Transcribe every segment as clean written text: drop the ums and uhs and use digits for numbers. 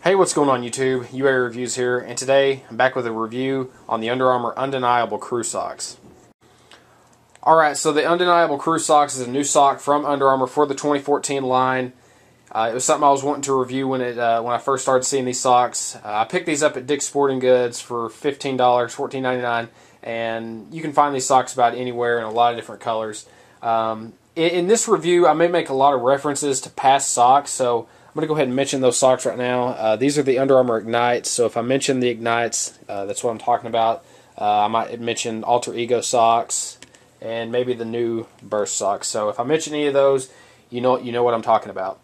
Hey, what's going on YouTube? UA Reviews here, and today I'm back with a review on the Under Armour Undeniable Crew Socks. Alright, so the Undeniable Crew Socks is a new sock from Under Armour for the 2014 line. It was something I was wanting to review when I first started seeing these socks. I picked these up at Dick's Sporting Goods for $15, $14.99, and you can find these socks about anywhere in a lot of different colors. In this review, I may make a lot of references to past socks, so I'm going to go ahead and mention those socks right now. These are the Under Armour Ignites, so if I mention the Ignites, that's what I'm talking about. I might mention Alter Ego socks and maybe the new Burst socks. So if I mention any of those, you know what I'm talking about.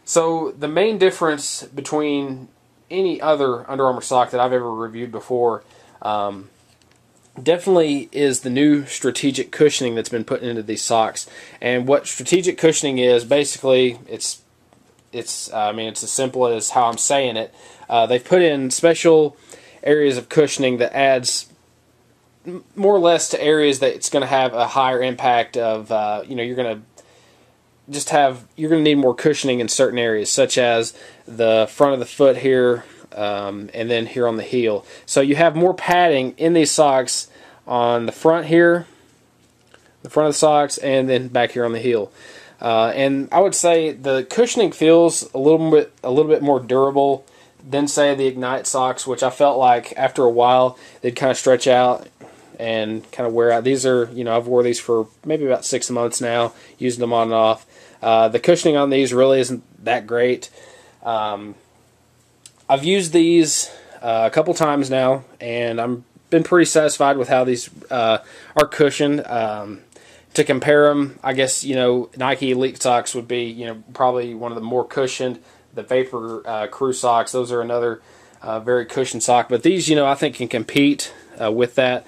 So the main difference between any other Under Armour sock that I've ever reviewed before definitely is the new strategic cushioning that's been put into these socks. And what strategic cushioning is, basically, it's as simple as how I'm saying it. They've put in special areas of cushioning that adds more or less to areas that it's going to have a higher impact of, you're going to need more cushioning in certain areas, such as the front of the foot here, and then here on the heel. So you have more padding in these socks on the front here, the front of the socks, and then back here on the heel. And I would say the cushioning feels a little bit more durable than, say, the Ignite socks, which I felt like after a while they'd kind of stretch out and kind of wear out. These are, I've wore these for maybe about 6 months now, using them on and off. The cushioning on these really isn't that great. I've used these a couple times now, and I've been pretty satisfied with how these are cushioned. To compare them, I guess, Nike Elite socks would be, probably one of the more cushioned. The Vapor Crew socks, those are another very cushioned sock. But these, I think can compete with that.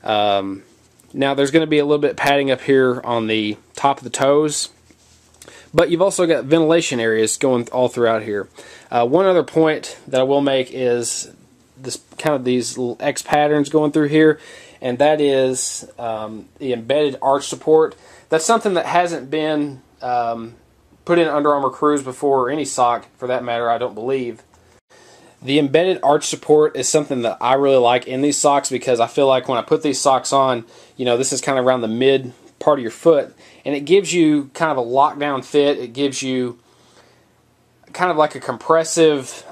Now, there's going to be a little bit of padding up here on the top of the toes. But you've also got ventilation areas going all throughout here. One other point that I will make is these little X patterns going through here. And that is the embedded arch support. That's something that hasn't been put in Under Armour Crews before, or any sock for that matter, I don't believe. The embedded arch support is something that I really like in these socks, because I feel like when I put these socks on, this is kind of around the mid part of your foot, and it gives you kind of a lockdown fit. It gives you kind of like a compressive,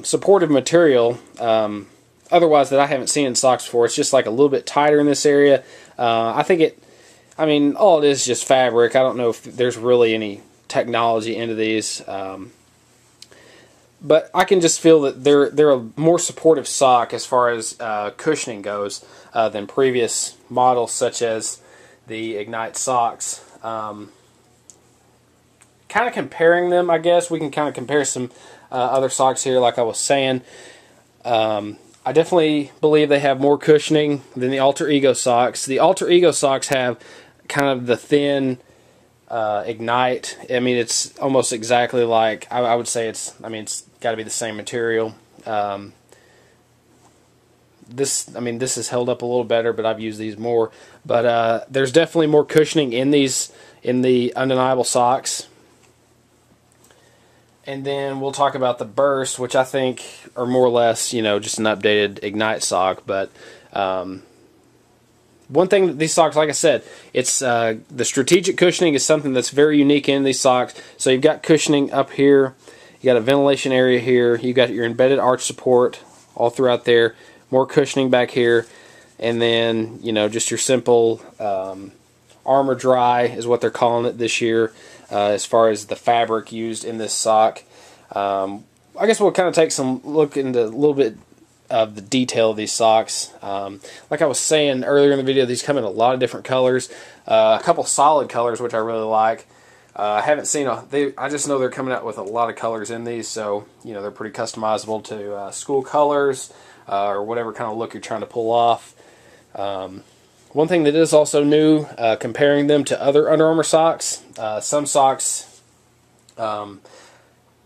supportive material. Otherwise, that I haven't seen in socks before. It's just like a little bit tighter in this area. I think all it is just fabric. I don't know if there's really any technology into these. But I can just feel that they're a more supportive sock as far as cushioning goes than previous models, such as the Ignite socks. Kind of comparing them, I guess, we can kind of compare some other socks here, like I was saying. I definitely believe they have more cushioning than the Alter Ego socks. The Alter Ego socks have kind of the thin Ignite. It's almost exactly like, I would say it's got to be the same material. This has held up a little better, but I've used these more. But there's definitely more cushioning in the Undeniable socks. And then we'll talk about the Burst, which I think are more or less, just an updated Ignite sock. But one thing that these socks, like I said, it's the strategic cushioning is something that's very unique in these socks. So you've got cushioning up here, you got a ventilation area here, you got your embedded arch support all throughout there, more cushioning back here, and then just your simple Armour Dry is what they're calling it this year. As far as the fabric used in this sock, I guess we'll kind of take some look into a little bit of the detail of these socks. Like I was saying earlier in the video, these come in a lot of different colors, a couple solid colors which I really like. I haven't seen I just know they're coming out with a lot of colors in these, so they're pretty customizable to school colors or whatever kind of look you're trying to pull off. One thing that is also new, comparing them to other Under Armour socks, some socks that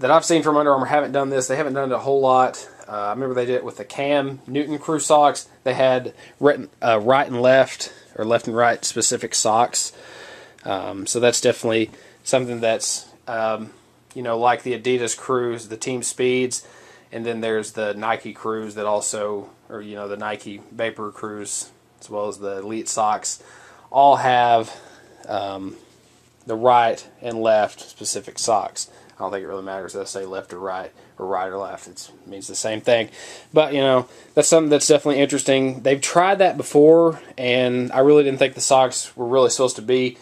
I've seen from Under Armour haven't done this. They haven't done it a whole lot. I remember they did it with the Cam Newton Crew socks. They had right and left, or left and right specific socks. So that's definitely something that's, like the Adidas Crews, the Team Speeds, and then there's the Nike Cruise that also, or the Nike Vapor Cruise, as well as the Elite socks, all have the right and left specific socks. I don't think it really matters if I say left or right or left. It means the same thing. But, that's something that's definitely interesting. They've tried that before, and I really didn't think the socks were really supposed to be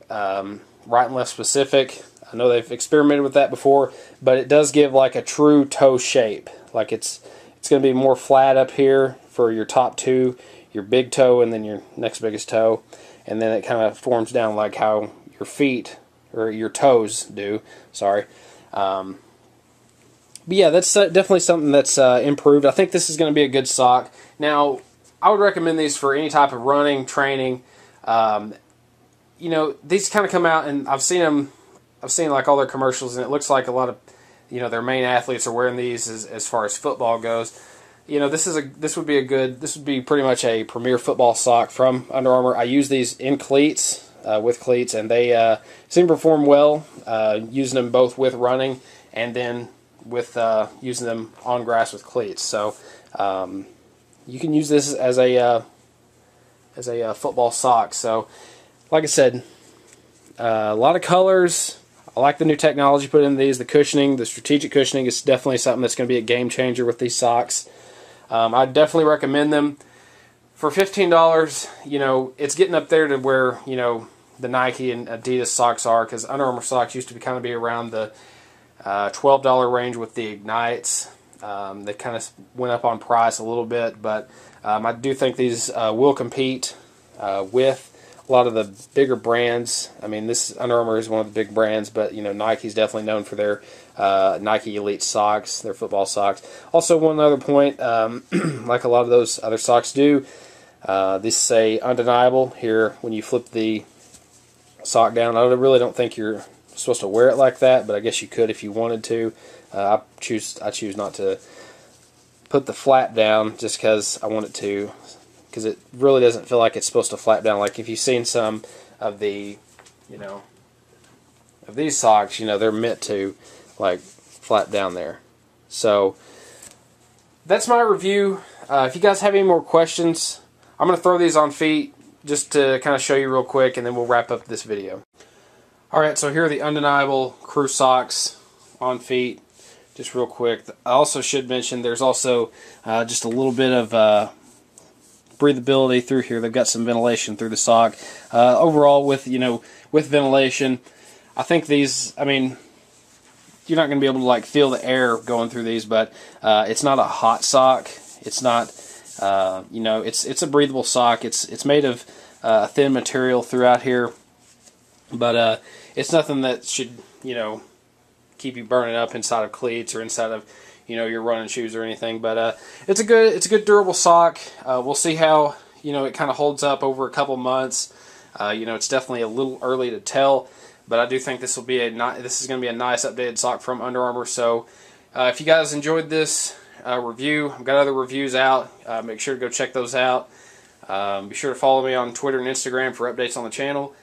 right and left specific. I know they've experimented with that before, but it does give like a true toe shape. Like it's going to be more flat up here for your top two, your big toe, and then your next biggest toe. And then it kind of forms down like how your feet or your toes do. Sorry. But yeah, that's definitely something that's improved. I think this is going to be a good sock. Now, I would recommend these for any type of running, training. These kind of come out, and I've seen like all their commercials, and it looks like a lot of their main athletes are wearing these as far as football goes. This would be pretty much a premier football sock from Under Armour. I use these in cleats, with cleats, and they seem to perform well, using them both with running and then with using them on grass with cleats. So you can use this as a football sock. So like I said, a lot of colors. I like the new technology put in these. The cushioning, the strategic cushioning is definitely something that's going to be a game changer with these socks. I definitely recommend them. For $15, it's getting up there to where, the Nike and Adidas socks are, because Under Armour socks used to kind of be around the $12 range with the Ignites. They kind of went up on price a little bit, but I do think these will compete with a lot of the bigger brands. I mean, this Under Armour is one of the big brands, but Nike's definitely known for their Nike Elite socks, their football socks. Also, one other point, like a lot of those other socks do, these say undeniable here when you flip the sock down. I really don't think you're supposed to wear it like that, but I guess you could if you wanted to. I choose not to put the flap down just because I want it to, because it really doesn't feel like it's supposed to flap down. Like if you've seen some of the, of these socks, they're meant to like flap down there. So that's my review. If you guys have any more questions, I'm going to throw these on feet just to kind of show you real quick, and then we'll wrap up this video. Alright, so here are the undeniable crew socks on feet, just real quick. I also should mention there's also just a little bit of breathability through here. They've got some ventilation through the sock. Overall, with ventilation, I think these, I mean, you're not going to be able to like feel the air going through these, but it's not a hot sock. It's not, it's a breathable sock. It's made of a thin material throughout here, but it's nothing that should keep you burning up inside of cleats or inside of your running shoes or anything. But it's a good durable sock. We'll see how it kind of holds up over a couple months. It's definitely a little early to tell, but I do think this is going to be a nice updated sock from Under Armour. So if you guys enjoyed this review, I've got other reviews out. Make sure to go check those out. Be sure to follow me on Twitter and Instagram for updates on the channel.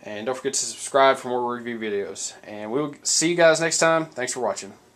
And don't forget to subscribe for more review videos. And we'll see you guys next time. Thanks for watching.